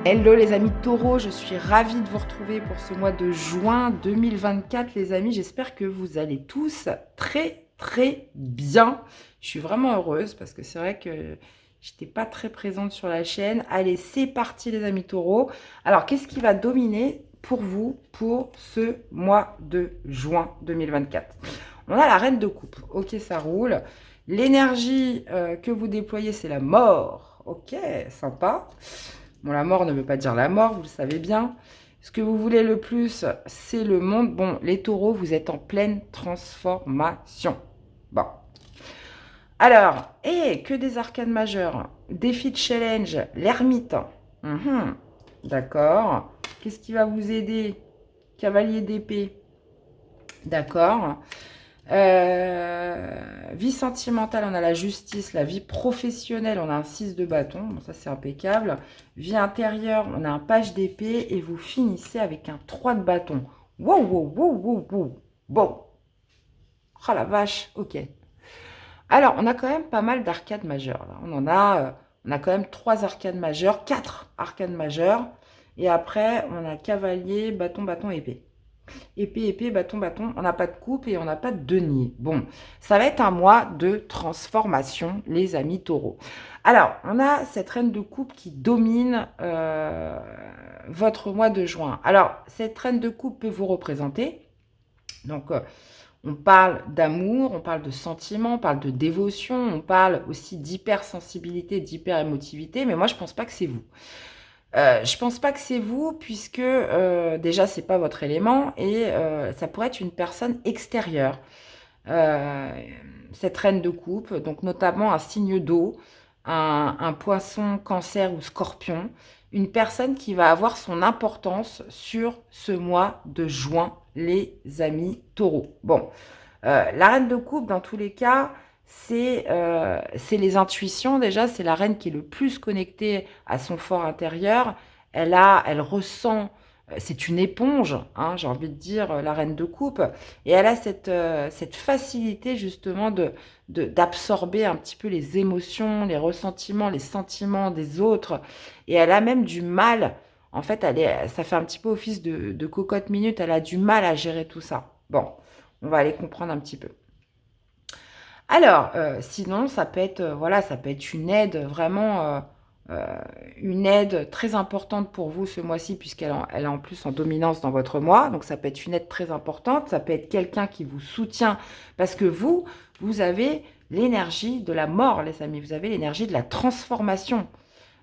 Hello les amis taureaux, je suis ravie de vous retrouver pour ce mois de juin 2024 les amis. J'espère que vous allez tous très bien. Je suis vraiment heureuse parce que c'est vrai que j'étais pas très présente sur la chaîne. Allez, c'est parti les amis taureaux. Alors, qu'est-ce qui va dominer pour vous pour ce mois de juin 2024? On a la reine de coupe. Ok, ça roule. L'énergie que vous déployez, c'est la mort. Ok, sympa. Bon, la mort ne veut pas dire la mort, vous le savez bien. Ce que vous voulez le plus, c'est le monde. Bon, les taureaux, vous êtes en pleine transformation. Bon. Alors, et que des arcanes majeures. Défi de challenge, l'ermite. D'accord. Qu'est-ce qui va vous aider? Cavalier d'épée. D'accord. Vie sentimentale, on a la justice. La vie professionnelle, on a un 6 de bâton. Bon, ça, c'est impeccable. Vie intérieure, on a un page d'épée. Et vous finissez avec un 3 de bâton. Wow. Bon. Oh la vache, ok. Alors, on a quand même pas mal d'arcades majeures. Là. On a quand même 3 arcades majeures, 4 arcades majeures. Et après, on a cavalier, bâton, épée. Épée, bâton. On n'a pas de coupe et on n'a pas de denier. Bon, ça va être un mois de transformation, les amis taureaux. Alors, on a cette reine de coupe qui domine votre mois de juin. Alors, cette reine de coupe peut vous représenter. Donc, on parle d'amour, on parle de sentiments, on parle de dévotion, on parle aussi d'hypersensibilité, d'hyperémotivité, mais moi je pense pas que c'est vous. Je pense pas que c'est vous puisque déjà c'est pas votre élément et ça pourrait être une personne extérieure. Euh, cette reine de coupe, donc notamment un signe d'eau, un poisson, cancer ou scorpion, une personne qui va avoir son importance sur ce mois de juin, les amis taureaux. Bon, la reine de coupe, dans tous les cas, c'est les intuitions déjà, c'est la reine qui est le plus connectée à son fort intérieur. Elle ressent, c'est une éponge, hein, j'ai envie de dire, la reine de coupe, et elle a cette facilité justement d'absorber un petit peu les émotions, les ressentiments, les sentiments des autres, et elle a même du mal, en fait, ça fait un petit peu office de cocotte minute, elle a du mal à gérer tout ça. Bon, on va aller comprendre un petit peu. Alors, sinon, ça peut être, voilà, ça peut être une aide vraiment, une aide très importante pour vous ce mois-ci, elle est en plus en dominance dans votre mois. Donc, ça peut être une aide très importante. Ça peut être quelqu'un qui vous soutient parce que vous avez l'énergie de la mort, les amis. Vous avez l'énergie de la transformation.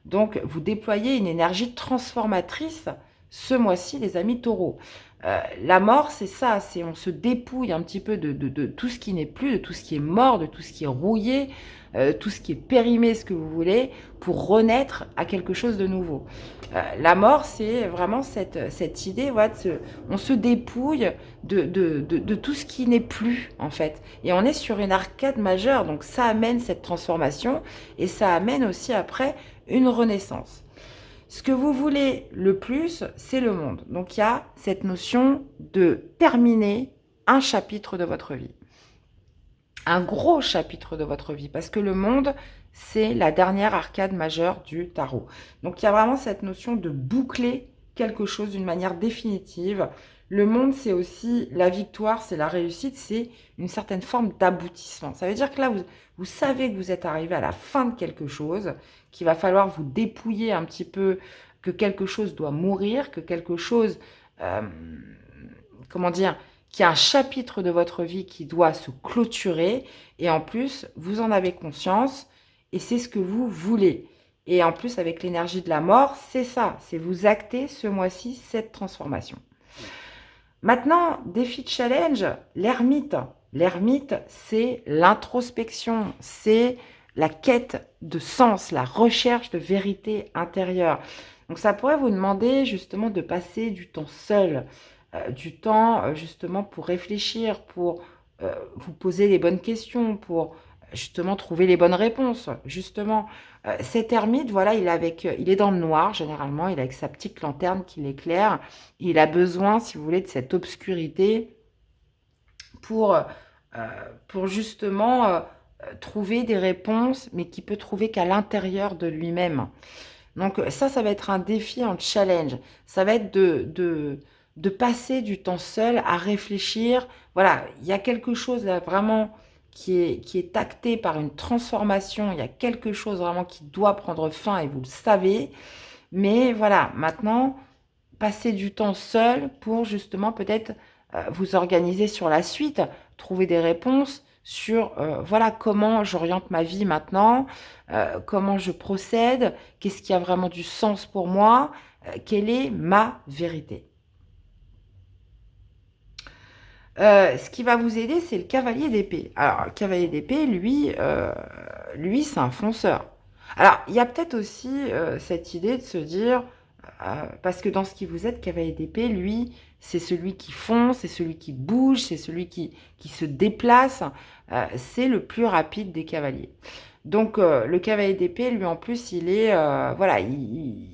Donc, vous déployez une énergie transformatrice ce mois-ci, les amis taureaux. La mort, c'est ça, c'est on se dépouille un petit peu de tout ce qui n'est plus, de tout ce qui est mort, de tout ce qui est rouillé, tout ce qui est périmé, ce que vous voulez, pour renaître à quelque chose de nouveau. La mort, c'est vraiment cette idée, voilà, on se dépouille de tout ce qui n'est plus, en fait. Et on est sur une arcade majeure, donc ça amène cette transformation, et ça amène aussi après une renaissance. Ce que vous voulez le plus, c'est le monde. Donc il y a cette notion de terminer un chapitre de votre vie. Un gros chapitre de votre vie, parce que le monde, c'est la dernière arcade majeure du tarot. Donc il y a vraiment cette notion de boucler quelque chose d'une manière définitive. Le monde, c'est aussi la victoire, c'est la réussite, c'est une certaine forme d'aboutissement. Ça veut dire que là, vous savez que vous êtes arrivé à la fin de quelque chose, qu'il va falloir vous dépouiller un petit peu, que quelque chose doit mourir, que quelque chose, euh, comment dire, qu'il y a un chapitre de votre vie qui doit se clôturer. Et en plus, vous en avez conscience et c'est ce que vous voulez. Et en plus, avec l'énergie de la mort, c'est ça, c'est vous acter ce mois-ci cette transformation. Maintenant, défi de challenge, l'ermite. L'ermite, c'est l'introspection, c'est la quête de sens, la recherche de vérité intérieure. Donc ça pourrait vous demander justement de passer du temps seul, du temps justement pour réfléchir, pour vous poser les bonnes questions, pour justement trouver les bonnes réponses. Justement, cet ermite, voilà, il est dans le noir généralement, il est avec sa petite lanterne qui l'éclaire. Il a besoin, si vous voulez, de cette obscurité pour, pour justement trouver des réponses, mais qu'il peut trouver qu'à l'intérieur de lui-même. Donc ça va être un défi, un challenge. Ça va être de passer du temps seul à réfléchir. Voilà, il y a quelque chose là vraiment qui est acté par une transformation. Il y a quelque chose vraiment qui doit prendre fin et vous le savez. Mais voilà, maintenant, passer du temps seul pour justement peut-être vous organiser sur la suite, trouver des réponses sur voilà comment j'oriente ma vie maintenant, comment je procède, qu'est-ce qui a vraiment du sens pour moi, quelle est ma vérité. Ce qui va vous aider, c'est le cavalier d'épée. Alors, le cavalier d'épée, lui c'est un fonceur. Alors, il y a peut-être aussi cette idée de se dire, parce que dans ce qui vous êtes, cavalier d'épée, lui, c'est celui qui fonce, c'est celui qui bouge, c'est celui qui se déplace, c'est le plus rapide des cavaliers. Donc, le cavalier d'épée, lui, en plus, il est, voilà, il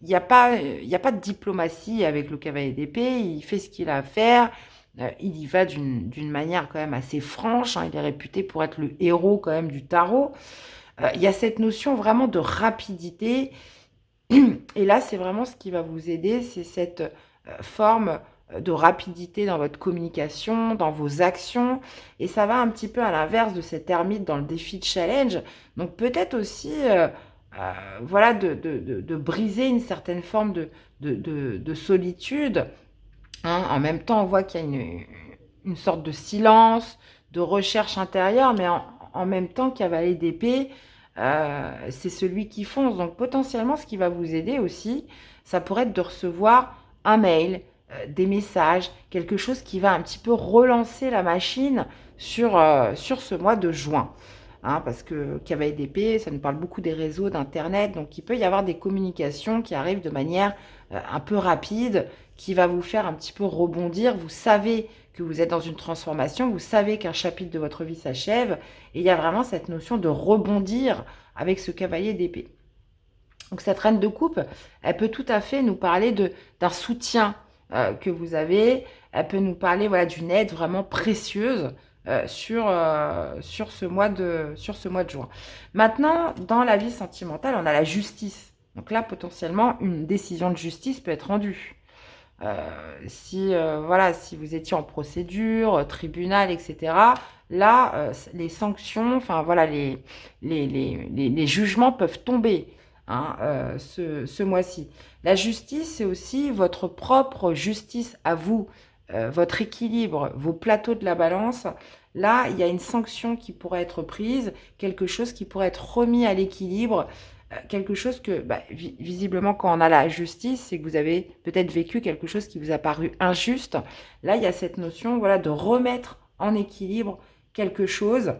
n'y a pas, il y a pas de diplomatie avec le cavalier d'épée, il fait ce qu'il a à faire, il y va d'une manière quand même assez franche, hein, il est réputé pour être le héros quand même du tarot. Il y a cette notion vraiment de rapidité, et là c'est vraiment ce qui va vous aider, c'est cette forme de rapidité dans votre communication, dans vos actions, et ça va un petit peu à l'inverse de cette ermite dans le défi de challenge. Donc peut-être aussi voilà, de briser une certaine forme de solitude. Hein. En même temps, on voit qu'il y a une sorte de silence, de recherche intérieure, mais en même temps, cavalier d'épée, c'est celui qui fonce. Donc potentiellement, ce qui va vous aider aussi, ça pourrait être de recevoir un mail, des messages, quelque chose qui va un petit peu relancer la machine sur ce mois de juin. Hein, parce que cavalier d'épée, ça nous parle beaucoup des réseaux, d'Internet, donc il peut y avoir des communications qui arrivent de manière un peu rapide, qui va vous faire un petit peu rebondir. Vous savez que vous êtes dans une transformation, vous savez qu'un chapitre de votre vie s'achève, et il y a vraiment cette notion de rebondir avec ce cavalier d'épée. Donc cette reine de coupe, elle peut tout à fait nous parler d'un soutien que vous avez, elle peut nous parler voilà, d'une aide vraiment précieuse sur sur ce mois de juin. Maintenant, dans la vie sentimentale, on a la justice. Donc là, potentiellement, une décision de justice peut être rendue. Si, voilà, si vous étiez en procédure, tribunal, etc., là, les sanctions, enfin voilà, les jugements peuvent tomber hein, ce mois-ci. La justice, c'est aussi votre propre justice à vous, votre équilibre, vos plateaux de la balance. Là, il y a une sanction qui pourrait être prise, quelque chose qui pourrait être remis à l'équilibre, quelque chose que, bah, visiblement, quand on a la justice, c'est que vous avez peut-être vécu quelque chose qui vous a paru injuste. Là, il y a cette notion, voilà, de remettre en équilibre quelque chose.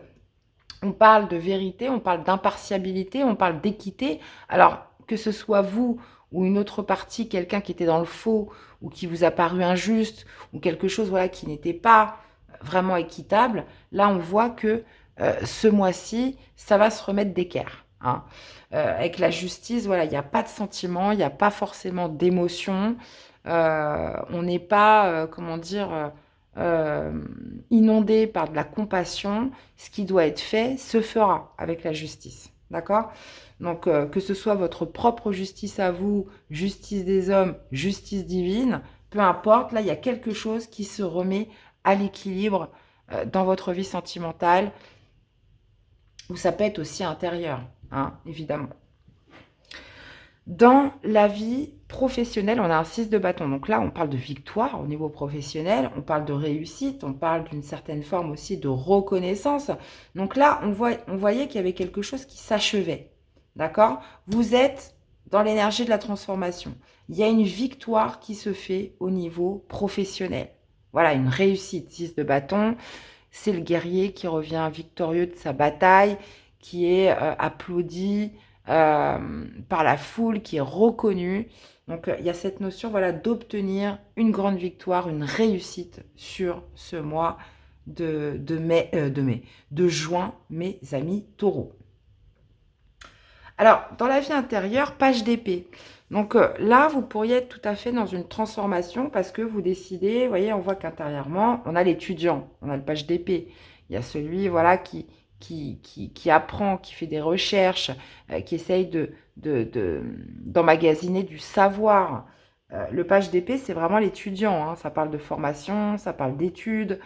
On parle de vérité, on parle d'impartialité, on parle d'équité. Alors, que ce soit vous ou une autre partie, quelqu'un qui était dans le faux ou qui vous a paru injuste ou quelque chose voilà, qui n'était pas vraiment équitable, là, on voit que ce mois-ci, ça va se remettre d'équerre. Hein. Avec la justice, voilà, il n'y a pas de sentiment, il n'y a pas forcément d'émotion. On n'est pas, comment dire, inondé par de la compassion. Ce qui doit être fait se fera avec la justice. D'accord? Donc, que ce soit votre propre justice à vous, justice des hommes, justice divine, peu importe, là, il y a quelque chose qui se remet à l'équilibre dans votre vie sentimentale, ou ça peut être aussi intérieur, hein, évidemment. Dans la vie professionnelle, on a un 6 de bâton. Donc là, on parle de victoire au niveau professionnel, on parle de réussite, on parle d'une certaine forme aussi de reconnaissance. Donc là, on voyait qu'il y avait quelque chose qui s'achevait. D'accord? Vous êtes dans l'énergie de la transformation. Il y a une victoire qui se fait au niveau professionnel. Voilà, une réussite. 6 de bâton, c'est le guerrier qui revient victorieux de sa bataille, qui est applaudi, par la foule, qui est reconnue. Donc, il y a cette notion voilà, d'obtenir une grande victoire, une réussite sur ce mois de juin, mes amis taureaux. Alors, dans la vie intérieure, page d'épée. Donc là, vous pourriez être tout à fait dans une transformation parce que vous décidez, vous voyez, on voit qu'intérieurement, on a l'étudiant, on a le page d'épée. Il y a celui, voilà, qui apprend, qui fait des recherches, qui essaye d'emmagasiner du savoir. Le page d'épée, c'est vraiment l'étudiant, hein. Ça parle de formation, ça parle d'études,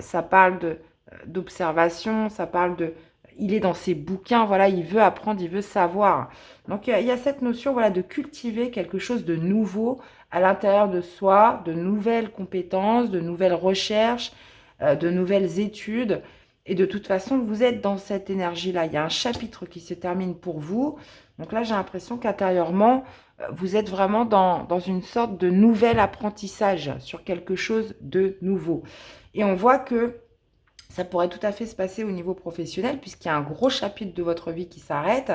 ça parle d'observation, ça parle de... Il est dans ses bouquins, voilà, il veut apprendre, il veut savoir. Donc, il y a cette notion, voilà, de cultiver quelque chose de nouveau à l'intérieur de soi, de nouvelles compétences, de nouvelles recherches, de nouvelles études. Et de toute façon, vous êtes dans cette énergie-là. Il y a un chapitre qui se termine pour vous. Donc là, j'ai l'impression qu'intérieurement, vous êtes vraiment dans une sorte de nouvel apprentissage sur quelque chose de nouveau. Et on voit que ça pourrait tout à fait se passer au niveau professionnel, puisqu'il y a un gros chapitre de votre vie qui s'arrête,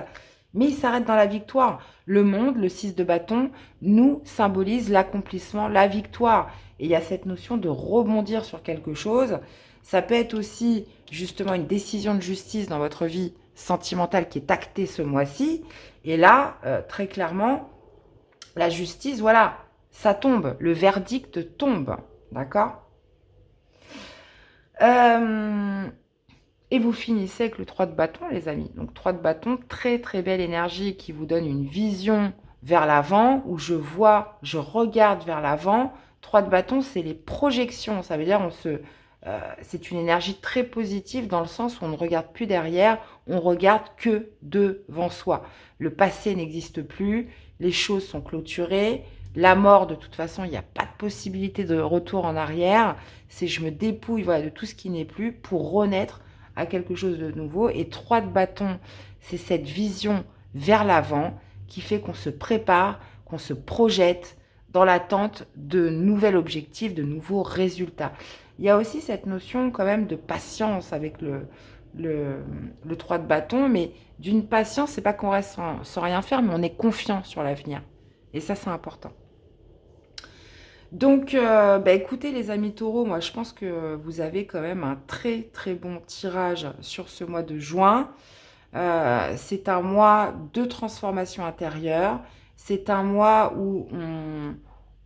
mais il s'arrête dans la victoire. Le monde, le 6 de bâton, nous symbolise l'accomplissement, la victoire. Et il y a cette notion de rebondir sur quelque chose. Ça peut être aussi justement une décision de justice dans votre vie sentimentale qui est actée ce mois-ci. Et là, très clairement, la justice, voilà, ça tombe. Le verdict tombe. D'accord ? Et vous finissez avec le 3 de bâton, les amis. Donc 3 de bâton, très très belle énergie qui vous donne une vision vers l'avant, où je vois, je regarde vers l'avant. 3 de bâton, c'est les projections. Ça veut dire c'est une énergie très positive dans le sens où on ne regarde plus derrière, on regarde que devant soi. Le passé n'existe plus, les choses sont clôturées. La mort, de toute façon, il n'y a pas de possibilité de retour en arrière. C'est je me dépouille, voilà, de tout ce qui n'est plus pour renaître à quelque chose de nouveau. Et 3 de bâton, c'est cette vision vers l'avant qui fait qu'on se prépare, qu'on se projette dans l'attente de nouveaux objectifs, de nouveaux résultats. Il y a aussi cette notion quand même de patience avec le 3 de bâton, mais d'une patience, c'est pas qu'on reste sans rien faire, mais on est confiant sur l'avenir. Et ça, c'est important. Donc, écoutez les amis taureaux, moi je pense que vous avez quand même un très très bon tirage sur ce mois de juin. C'est un mois de transformation intérieure. C'est un mois où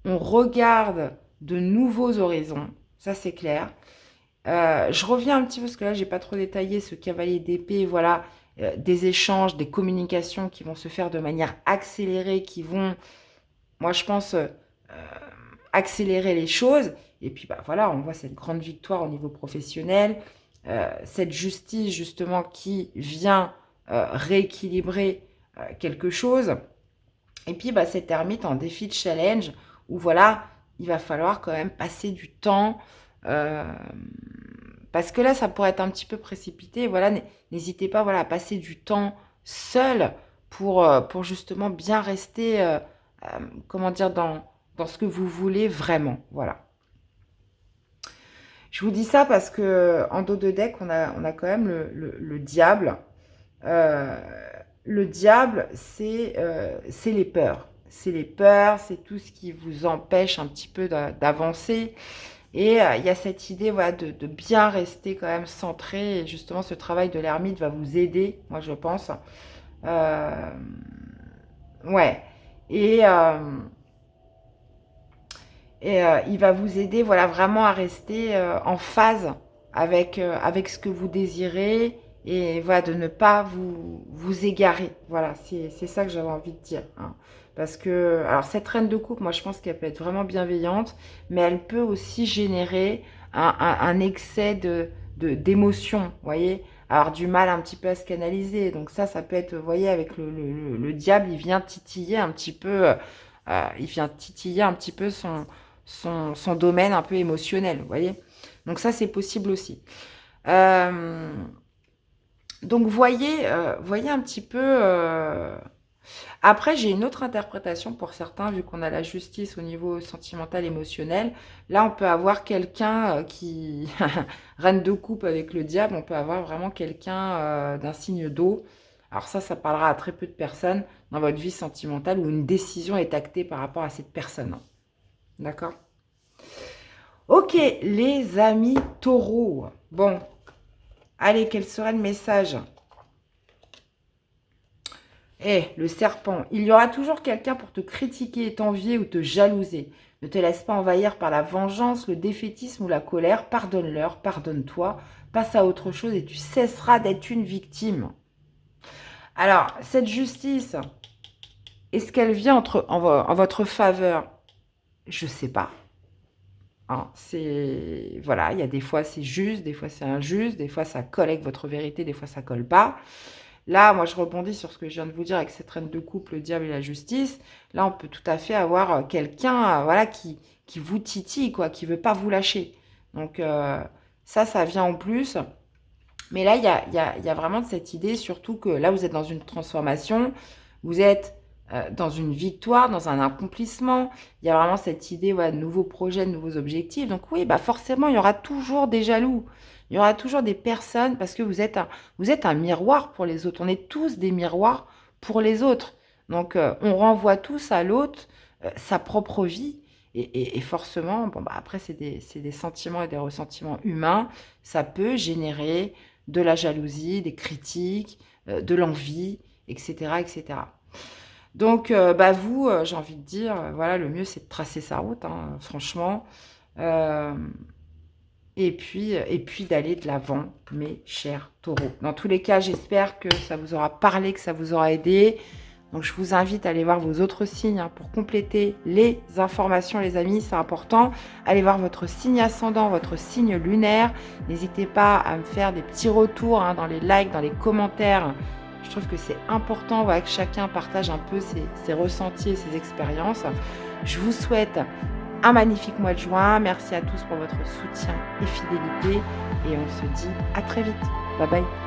on regarde de nouveaux horizons. Ça c'est clair. Je reviens un petit peu parce que là j'ai pas trop détaillé ce cavalier d'épée. Voilà, des échanges, des communications qui vont se faire de manière accélérée, qui vont, moi je pense... accélérer les choses. Et puis, voilà, on voit cette grande victoire au niveau professionnel, cette justice, justement, qui vient rééquilibrer quelque chose. Et puis, cette ermite en défi de challenge, où, voilà, il va falloir quand même passer du temps, parce que là, ça pourrait être un petit peu précipité. Voilà, n'hésitez pas, voilà, à passer du temps seul pour justement bien rester, comment dire, dans ce que vous voulez vraiment. Voilà. Je vous dis ça parce que en dos de deck, on a quand même le diable. Le diable, c'est les peurs. C'est les peurs, c'est tout ce qui vous empêche un petit peu d'avancer. Et il y a cette idée, voilà, de bien rester quand même centré. Et justement, ce travail de l'ermite va vous aider, moi je pense. Ouais. Et... il va vous aider, voilà, vraiment à rester en phase avec ce que vous désirez et voilà, de ne pas vous égarer. Voilà, c'est ça que j'avais envie de dire, hein. Parce que, alors cette reine de coupe, moi je pense qu'elle peut être vraiment bienveillante, mais elle peut aussi générer un excès d'émotion, vous voyez, avoir du mal un petit peu à se canaliser. Donc ça peut être, vous voyez, avec le diable, il vient titiller un petit peu, son domaine un peu émotionnel, vous voyez. Donc ça, c'est possible aussi. Donc voyez un petit peu... Après, j'ai une autre interprétation pour certains, vu qu'on a la justice au niveau sentimental, émotionnel. Là, on peut avoir quelqu'un qui... Reine de coupe avec le diable, on peut avoir vraiment quelqu'un d'un signe d'eau. Alors ça parlera à très peu de personnes dans votre vie sentimentale où une décision est actée par rapport à cette personne. D'accord ? Ok, les amis taureaux. Bon, allez, quel serait le message ? Le serpent. Il y aura toujours quelqu'un pour te critiquer, t'envier ou te jalouser. Ne te laisse pas envahir par la vengeance, le défaitisme ou la colère. Pardonne-leur, pardonne-toi. passe à autre chose et tu cesseras d'être une victime. Alors, cette justice, est-ce qu'elle vient en votre faveur? Je ne sais pas. Hein, voilà, il y a des fois c'est juste, des fois c'est injuste, des fois ça colle avec votre vérité, des fois ça colle pas. Là, moi je rebondis sur ce que je viens de vous dire avec cette reine de coupe, le diable et la justice. Là, on peut tout à fait avoir quelqu'un voilà, qui vous titille, quoi, qui veut pas vous lâcher. Donc ça vient en plus. Mais là, il y a vraiment cette idée, surtout que là, vous êtes dans une transformation, vous êtes dans une victoire, dans un accomplissement. Il y a vraiment cette idée de nouveaux projets, de nouveaux objectifs. Donc oui, bah forcément, il y aura toujours des jaloux. Il y aura toujours des personnes parce que vous êtes un miroir pour les autres. On est tous des miroirs pour les autres. Donc on renvoie tous à l'autre sa propre vie. Et forcément, bon, bah, après, c'est des sentiments et des ressentiments humains. Ça peut générer de la jalousie, des critiques, de l'envie, etc., etc. Donc, bah vous, j'ai envie de dire, voilà, le mieux, c'est de tracer sa route, hein, franchement. Euh, et puis d'aller de l'avant, mes chers taureaux. Dans tous les cas, j'espère que ça vous aura parlé, que ça vous aura aidé. Donc, je vous invite à aller voir vos autres signes hein, pour compléter les informations, les amis, c'est important. Allez voir votre signe ascendant, votre signe lunaire. N'hésitez pas à me faire des petits retours hein, dans les likes, dans les commentaires. Je trouve que c'est important voilà, que chacun partage un peu ses ressentis et ses expériences. Je vous souhaite un magnifique mois de juin. Merci à tous pour votre soutien et fidélité. Et on se dit à très vite. Bye bye.